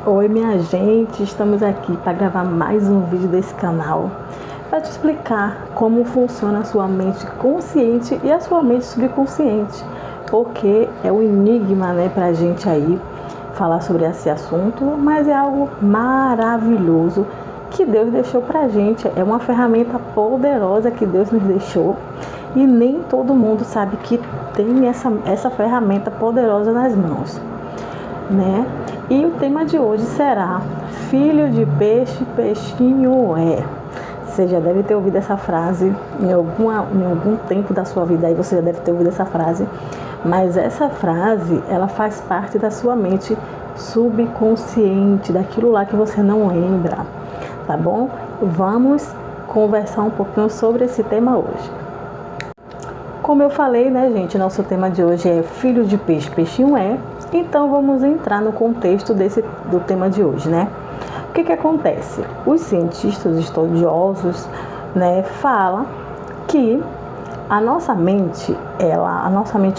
Oi, minha gente, estamos aqui para gravar mais um vídeo desse canal para te explicar como funciona a sua mente consciente e a sua mente subconsciente, porque é um enigma, né, para a gente aí falar sobre esse assunto, mas é algo maravilhoso que Deus deixou para a gente, é uma ferramenta poderosa que Deus nos deixou e nem todo mundo sabe que tem essa ferramenta poderosa nas mãos, né? E o tema de hoje será filho de peixe, peixinho é. Você já deve ter ouvido essa frase em algum tempo da sua vida, aí você já deve ter ouvido essa frase, mas essa frase, ela faz parte da sua mente subconsciente, daquilo lá que você não lembra, tá bom? Vamos conversar um pouquinho sobre esse tema hoje. Como eu falei, né, gente, nosso tema de hoje é filho de peixe, peixinho é. Então vamos entrar no contexto do tema de hoje, né? O que acontece? Os cientistas estudiosos, né, falam que a nossa mente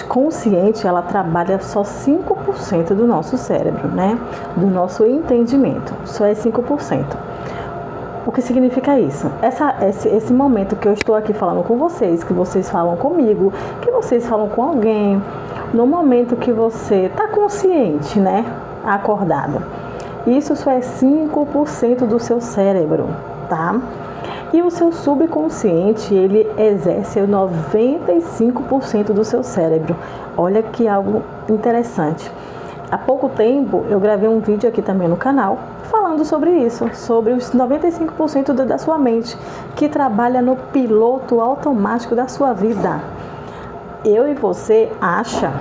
consciente, ela trabalha só 5% do nosso cérebro, né? Do nosso entendimento, só é 5%. O que significa isso? Esse momento que eu estou aqui falando com vocês, que vocês falam comigo, que vocês falam com alguém, no momento que você está consciente, né? Acordado. Isso só é 5% do seu cérebro, tá? E o seu subconsciente, ele exerce 95% do seu cérebro. Olha que algo interessante. Há pouco tempo eu gravei um vídeo aqui também no canal falando sobre isso, sobre os 95% da sua mente que trabalha no piloto automático da sua vida. Eu e você acha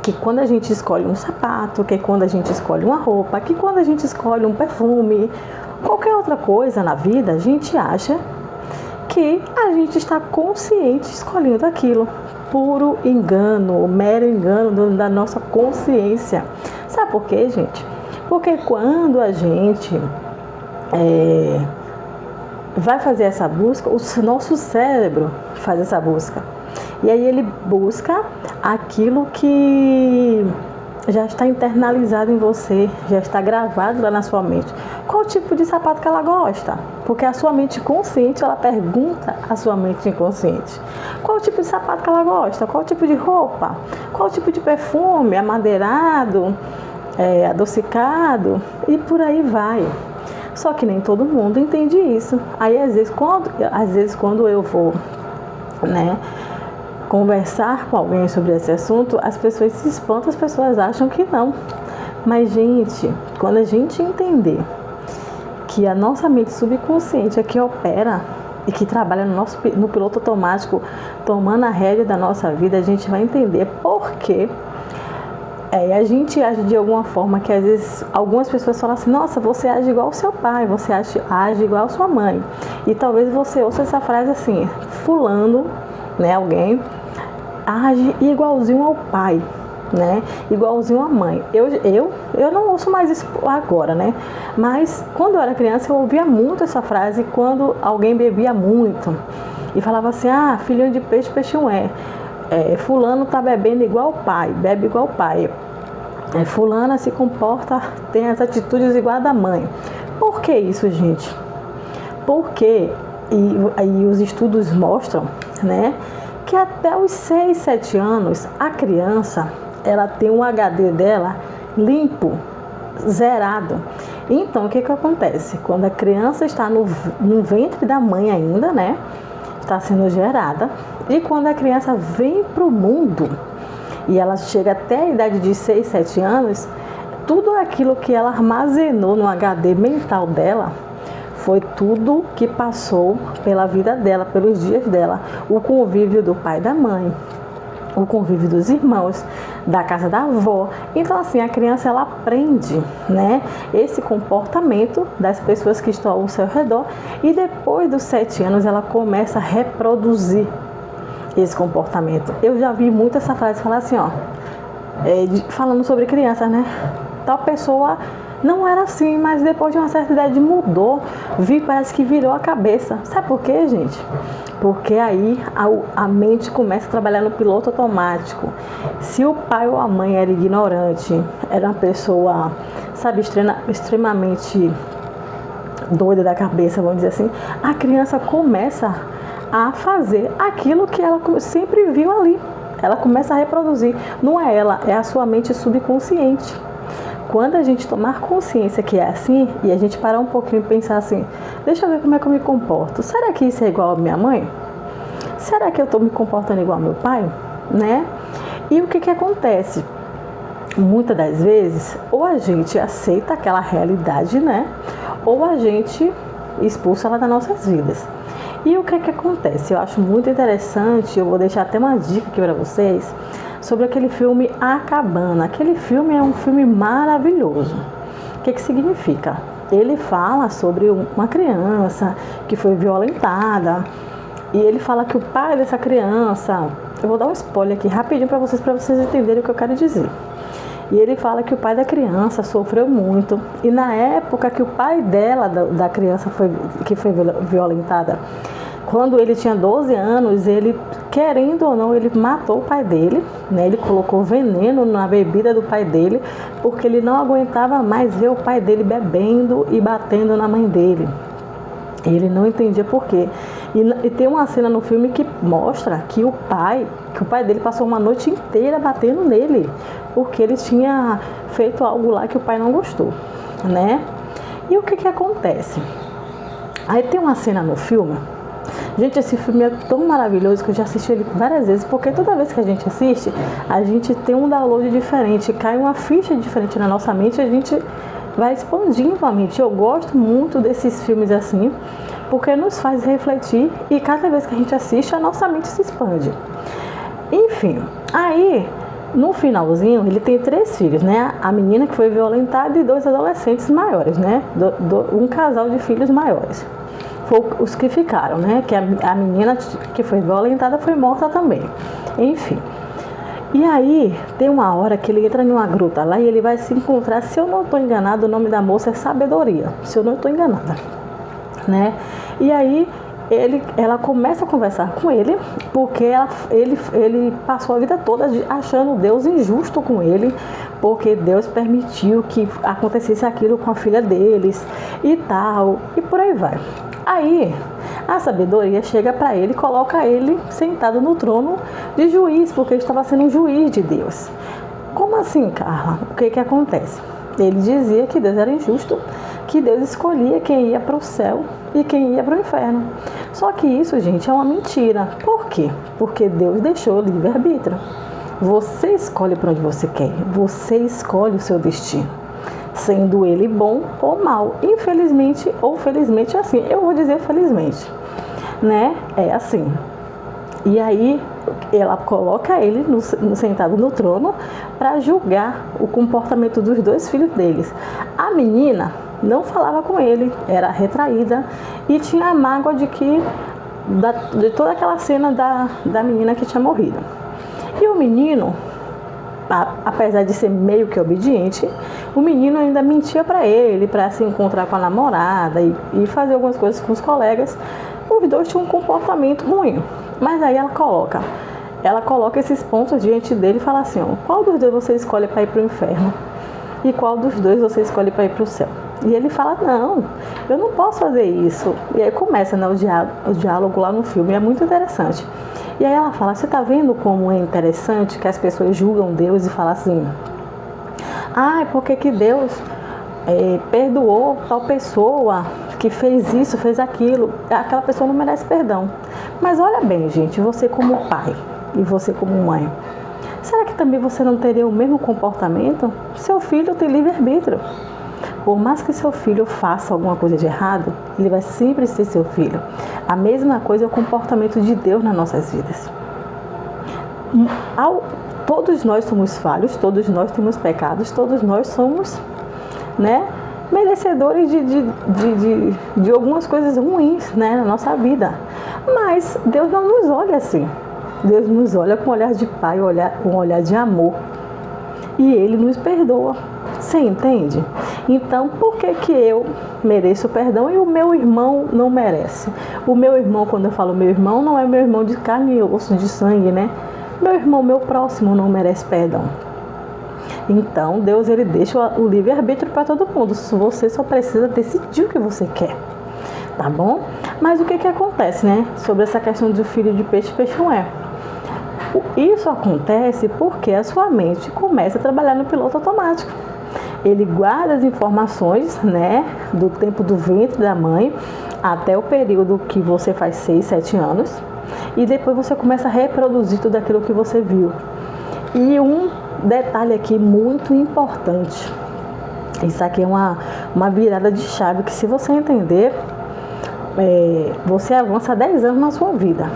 que quando a gente escolhe um sapato, que quando a gente escolhe uma roupa, que quando a gente escolhe um perfume, qualquer outra coisa na vida, a gente acha que a gente está consciente escolhendo aquilo. Puro engano, mero engano da nossa consciência. Sabe por quê, gente? Porque quando a gente vai fazer essa busca, o nosso cérebro faz essa busca. E aí ele busca aquilo que já está internalizado em você, já está gravado lá na sua mente. Qual tipo de sapato que ela gosta? Porque a sua mente consciente, ela pergunta à sua mente inconsciente. Qual tipo de sapato que ela gosta? Qual tipo de roupa? Qual tipo de perfume? Amadeirado, adocicado e por aí vai. Só que nem todo mundo entende isso. Aí às vezes quando eu vou, né, conversar com alguém sobre esse assunto, as pessoas se espantam, as pessoas acham que não. Mas, gente, quando a gente entender que a nossa mente subconsciente é que opera e que trabalha no piloto automático, tomando a rédea da nossa vida, a gente vai entender por quê. A gente age de alguma forma que às vezes algumas pessoas falam assim: nossa, você age igual ao seu pai, você age igual a sua mãe. E talvez você ouça essa frase assim: fulano, né, alguém age igualzinho ao pai, né? Igualzinho à mãe. Eu não ouço mais isso agora, né? Mas quando eu era criança eu ouvia muito essa frase quando alguém bebia muito e falava assim: ah, filhinho de peixe, peixinho é. Fulano tá bebendo igual o pai, bebe igual o pai. Fulana se comporta, tem as atitudes igual a da mãe. Por que isso, gente? Porque e os estudos mostram, né, que até os 6, 7 anos, a criança, ela tem um HD dela limpo, zerado. Então, o que acontece? Quando a criança está no ventre da mãe ainda, né, está sendo gerada, e quando a criança vem para o mundo, e ela chega até a idade de 6, 7 anos, tudo aquilo que ela armazenou no HD mental dela, foi tudo que passou pela vida dela, pelos dias dela. O convívio do pai e da mãe, o convívio dos irmãos, da casa da avó. Então, assim, a criança, ela aprende, né, esse comportamento das pessoas que estão ao seu redor. E depois dos 7 anos, ela começa a reproduzir esse comportamento. Eu já vi muito essa frase falar assim, falando sobre crianças, né? Tal pessoa Não era assim, mas depois de uma certa idade mudou, parece que virou a cabeça. Sabe por quê, gente? Porque aí a mente começa a trabalhar no piloto automático. Se o pai ou a mãe era ignorante, era uma pessoa, sabe, extremamente doida da cabeça, vamos dizer assim, a criança começa a fazer aquilo que ela sempre viu ali. Ela começa a reproduzir. Não é ela, é a sua mente subconsciente. Quando a gente tomar consciência que é assim, e a gente parar um pouquinho e pensar assim, deixa eu ver como é que eu me comporto. Será que isso é igual a minha mãe? Será que eu estou me comportando igual ao meu pai? Né? E o que acontece? Muitas das vezes, ou a gente aceita aquela realidade, né? Ou a gente expulsa ela das nossas vidas. E o que acontece? Eu acho muito interessante, eu vou deixar até uma dica aqui para vocês, sobre aquele filme A Cabana. Aquele filme é um filme maravilhoso. O que significa? Ele fala sobre uma criança que foi violentada, e ele fala que o pai dessa criança, eu vou dar um spoiler aqui rapidinho para vocês entenderem o que eu quero dizer. E ele fala que o pai da criança sofreu muito, e na época que o pai dela, da criança que foi violentada, quando ele tinha 12 anos, ele, querendo ou não, ele matou o pai dele, né? Ele colocou veneno na bebida do pai dele, porque ele não aguentava mais ver o pai dele bebendo e batendo na mãe dele. Ele não entendia por quê. E tem uma cena no filme que mostra que o pai dele passou uma noite inteira batendo nele, porque ele tinha feito algo lá que o pai não gostou, né? E o que acontece? Aí tem uma cena no filme. Gente, esse filme é tão maravilhoso que eu já assisti ele várias vezes, porque toda vez que a gente assiste, a gente tem um download diferente, cai uma ficha diferente na nossa mente, a gente vai expandindo a mente. Eu gosto muito desses filmes assim, porque nos faz refletir, e cada vez que a gente assiste, a nossa mente se expande. Enfim, aí no finalzinho ele tem 3 filhos, né? A menina que foi violentada e 2 adolescentes maiores, né? Um casal de filhos maiores. Foi os que ficaram, né? Que a menina que foi violentada foi morta também. Enfim. E aí, tem uma hora que ele entra em uma gruta lá e ele vai se encontrar, se eu não estou enganada, o nome da moça é Sabedoria, se eu não estou enganada, né? E aí, ela começa a conversar com ele, porque ele passou a vida toda achando Deus injusto com ele, porque Deus permitiu que acontecesse aquilo com a filha deles e tal, e por aí vai. Aí, a Sabedoria chega para ele e coloca ele sentado no trono de juiz, porque ele estava sendo um juiz de Deus. Como assim, Carla? O que acontece? Ele dizia que Deus era injusto, que Deus escolhia quem ia para o céu e quem ia para o inferno. Só que isso, gente, é uma mentira. Por quê? Porque Deus deixou o livre-arbítrio. Você escolhe para onde você quer, você escolhe o seu destino, sendo ele bom ou mal. Infelizmente ou felizmente é assim. Eu vou dizer felizmente, né? É assim. E aí ela coloca ele sentado no trono para julgar o comportamento dos 2 filhos deles. A menina não falava com ele, era retraída e tinha a mágoa de toda aquela cena da menina que tinha morrido. E o menino, apesar de ser meio que obediente, o menino ainda mentia para ele, para se encontrar com a namorada e fazer algumas coisas com os colegas. Os 2 tinham um comportamento ruim. Mas aí ela coloca esses pontos diante dele e fala assim, ó, qual dos 2 você escolhe para ir para o inferno? E qual dos 2 você escolhe para ir para o céu? E ele fala, não, eu não posso fazer isso. E aí começa, né, o diálogo lá no filme, é muito interessante. E aí ela fala, você está vendo como é interessante que as pessoas julgam Deus e falam assim, por que Deus perdoou tal pessoa que fez isso, fez aquilo, aquela pessoa não merece perdão. Mas olha bem, gente, você como pai e você como mãe, será que também você não teria o mesmo comportamento? Seu filho tem livre-arbítrio. Por mais que seu filho faça alguma coisa de errado, ele vai sempre ser seu filho. A mesma coisa é o comportamento de Deus nas nossas vidas. Todos nós somos falhos, todos nós temos pecados, todos nós somos, né, merecedores de algumas coisas ruins, né, na nossa vida. Mas Deus não nos olha assim. Deus nos olha com um olhar de pai, com um olhar de amor. E Ele nos perdoa. Você entende? Então, por que que eu mereço perdão e o meu irmão não merece? O meu irmão, quando eu falo meu irmão, não é meu irmão de carne e osso, de sangue, né? Meu irmão, meu próximo, não merece perdão. Então, Deus, ele deixa o livre-arbítrio para todo mundo. Você só precisa decidir o que você quer, tá bom? Mas o que que acontece, né? Sobre essa questão de filho de peixe, peixe não é. Isso acontece porque a sua mente começa a trabalhar no piloto automático. Ele guarda as informações, né, do tempo do ventre da mãe até o período que você faz 6, 7 anos. E depois você começa a reproduzir tudo aquilo que você viu. E um detalhe aqui muito importante. Isso aqui é uma virada de chave que, se você entender, você avança 10 anos na sua vida.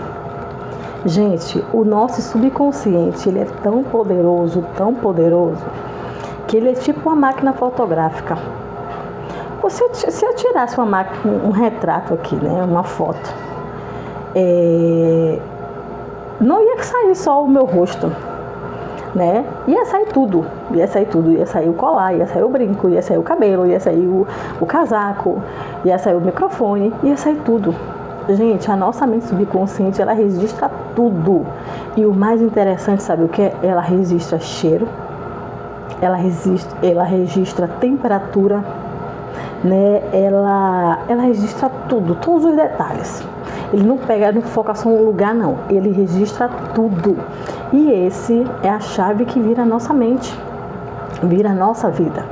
Gente, o nosso subconsciente, ele é tão poderoso, que ele é tipo uma máquina fotográfica. Se eu tirasse um retrato aqui, né, uma foto, não ia sair só o meu rosto, né? Ia sair tudo, ia sair o colar, ia sair o brinco, ia sair o cabelo, ia sair o casaco, ia sair o microfone, ia sair tudo. Gente, a nossa mente subconsciente, ela registra tudo. E o mais interessante, sabe o que é? Ela registra cheiro, ela registra temperatura, né? Ela registra tudo, todos os detalhes. Ele não foca só um lugar, não. Ele registra tudo. E esse é a chave que vira a nossa mente, vira a nossa vida.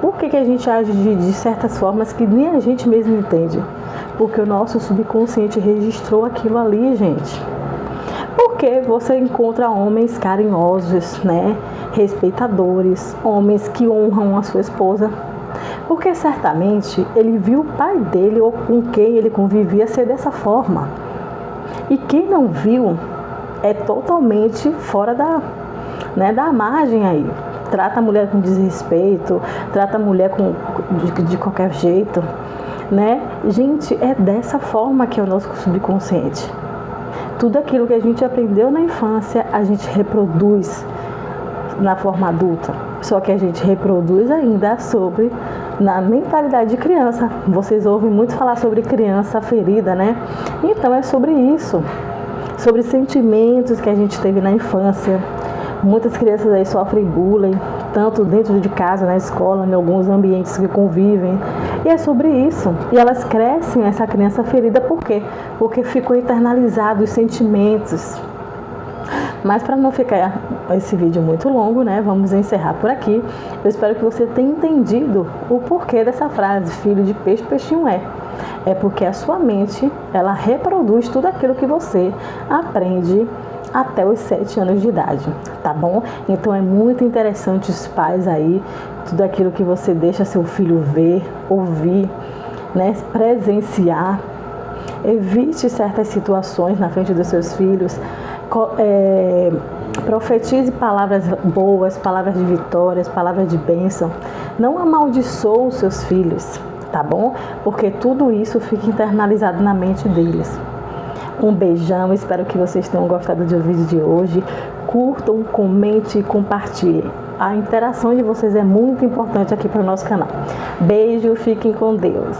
Por que a gente age de certas formas que nem a gente mesmo entende? Porque o nosso subconsciente registrou aquilo ali, gente. Porque você encontra homens carinhosos, né? Respeitadores, homens que honram a sua esposa. Porque certamente ele viu o pai dele ou com quem ele convivia ser dessa forma. E quem não viu é totalmente fora da margem aí. Trata a mulher com desrespeito, trata a mulher de qualquer jeito, né? Gente, é dessa forma que é o nosso subconsciente. Tudo aquilo que a gente aprendeu na infância, a gente reproduz na forma adulta. Só que a gente reproduz ainda na mentalidade de criança. Vocês ouvem muito falar sobre criança ferida, né? Então é sobre isso. Sobre sentimentos que a gente teve na infância. Muitas crianças aí sofrem bullying, tanto dentro de casa, na escola, em alguns ambientes que convivem. E é sobre isso. E elas crescem, essa criança ferida, por quê? Porque ficou internalizado os sentimentos. Mas para não ficar esse vídeo muito longo, né, vamos encerrar por aqui. Eu espero que você tenha entendido o porquê dessa frase, filho de peixe, peixinho é. É porque a sua mente, ela reproduz tudo aquilo que você aprende até os 7 anos de idade, tá bom? Então é muito interessante os pais aí, tudo aquilo que você deixa seu filho ver, ouvir, né, presenciar. Evite certas situações na frente dos seus filhos. Profetize palavras boas, palavras de vitórias, palavras de bênção. Não amaldiçoe os seus filhos, tá bom? Porque tudo isso fica internalizado na mente deles. Um beijão, espero que vocês tenham gostado do vídeo de hoje. Curtam, comentem e compartilhem. A interação de vocês é muito importante aqui para o nosso canal. Beijo, fiquem com Deus.